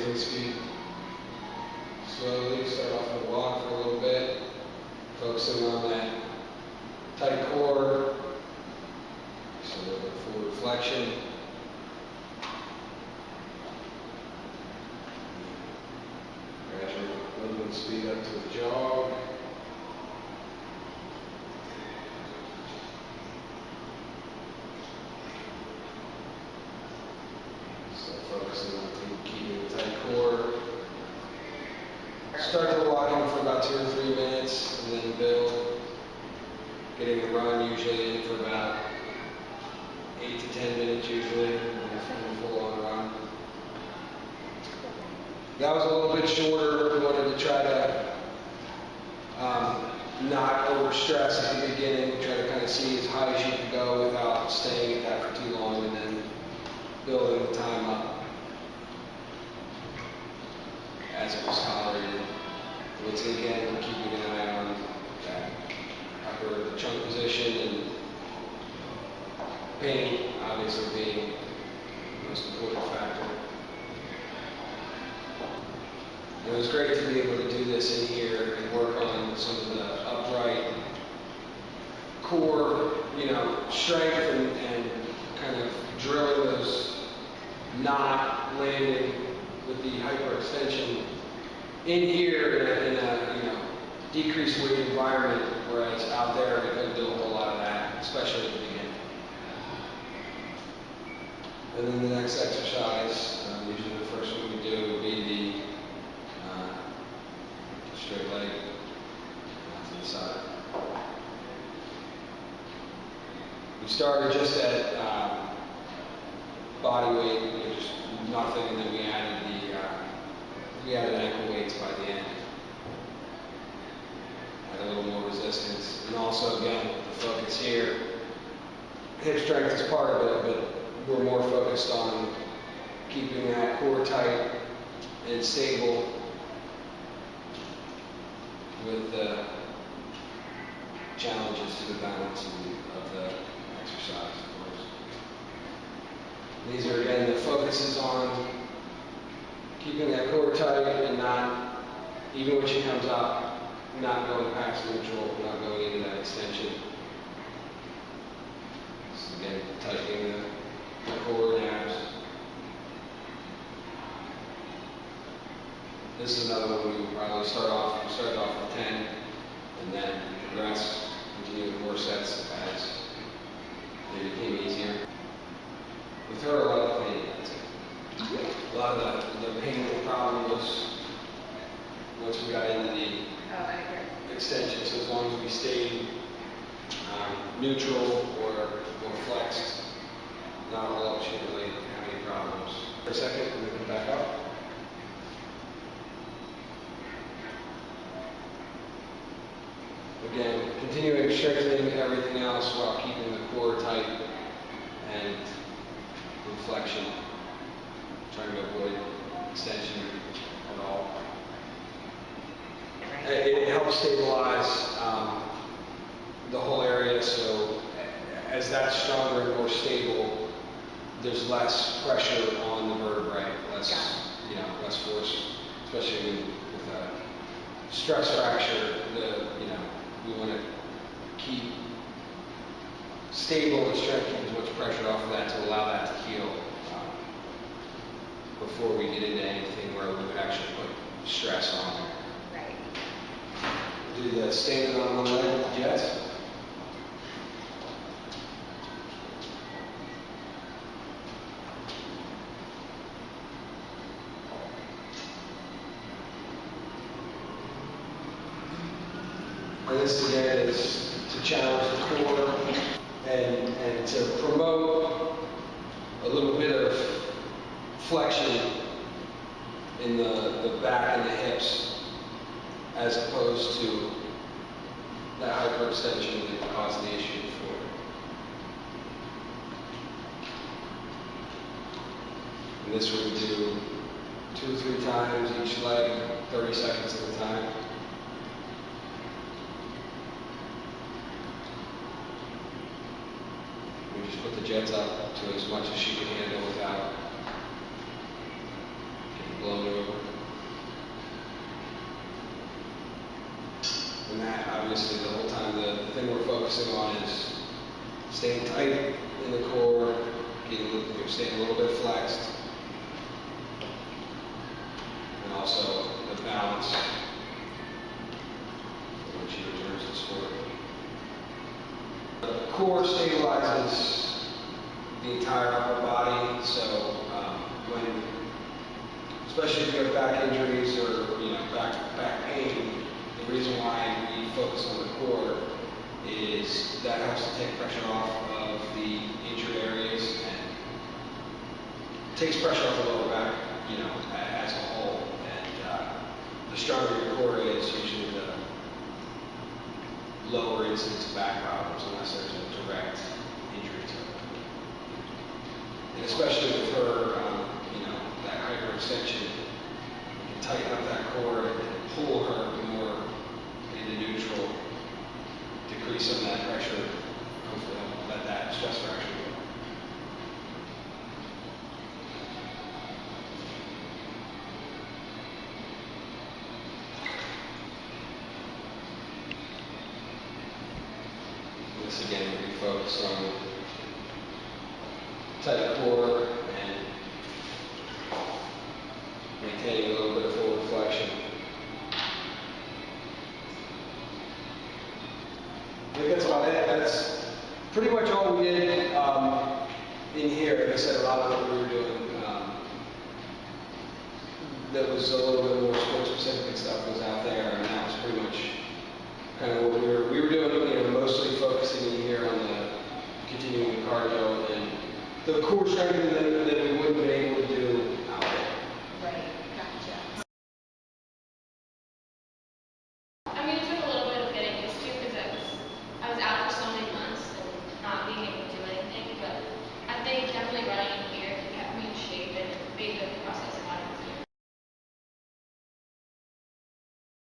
lifting speed. Slowly start off with a walk for a little bit, focusing on that tight core. So a little bit forward flexion. Gradually moving speed up to a jog. So focusing on keeping a tight core. Start the walking for about 2 or 3 minutes and then build. Getting a run usually in for about 8 to 10 minutes usually, and a full-on run. That was a little bit shorter. We wanted to try to not overstress at the beginning, try to kind of see as high as you can go without staying at that for too long, and then building the time up as it was tolerated. Once again, we're keeping an eye on that upper trunk position and pain, obviously being the most important factor. It was great to be able to do this in here and work on some of the upright core, strength and kind of drilling those, not landing with the hyperextension in here in a decreased weight environment, whereas out there we couldn't do a whole lot of that, especially at the beginning. And then the next exercise, usually the first one we do would be the straight leg to the side. We started just at body weight, just nothing, and then we added ankle weights by the end. Had a little more resistance, and also again the focus here. Hip strength is part of it, but we're more focused on keeping that core tight and stable with the challenges to the balance of the exercise, of course. These are, again, the focus is on keeping that core tight and not, even when she comes up, not going past neutral, not going into that extension. So again, tightening the core and abs. This is another one we probably started off with 10 and then progress, continue with more sets as they became easier. With her, a lot of pain, that's it. A lot of the painful problem was once we got into the extension, so as long as we stayed neutral or more flexed, not a whole lot, she didn't really have any problems. For a second, and then come back up. Again, continuing strengthening everything else while keeping the core tight and flexion, trying to avoid extension at all. It helps stabilize the whole area, so as that's stronger and more stable, there's less pressure on the vertebrae, less force, especially with a stress fracture. We want to keep stable and strength, keep as much pressure off of that to allow that to heal before we get into anything where we would actually put stress on it. Right. Do the standing on one leg with the jets. And this again is to challenge the core and to promote a little bit of flexion in the back and the hips as opposed to that hyperextension that caused the issue before. And this we do 2 or 3 times each leg, 30 seconds at a time. We just put the jets up to as much as she can handle without getting blown over. And that, obviously, the whole time, the thing we're focusing on is staying tight in the core, staying a little bit flexed, and also the balance when she returns to sport. The core stabilizes the entire upper body, so when, especially if you have back injuries or back pain, the reason why we focus on the core is that helps to take pressure off of the injured areas and takes pressure off the lower back, as a whole. And the stronger your core is, usually the lower incidence of back problems, unless there's a direct injury to it. And especially with her, that hyperextension, you can tighten up that core and pull her more into neutral, decrease some of that pressure, hopefully let that stress fracture go. This again, we focus on tight core and maintaining a little bit of forward flexion. I think that's about it. That's pretty much all we did in here. Like I said, a lot of what we were doing that was a little bit more sport-specific stuff was out there, and that was pretty much kind of what we were doing. Mostly focusing in here on the continuing cardio and then the core strengthening that we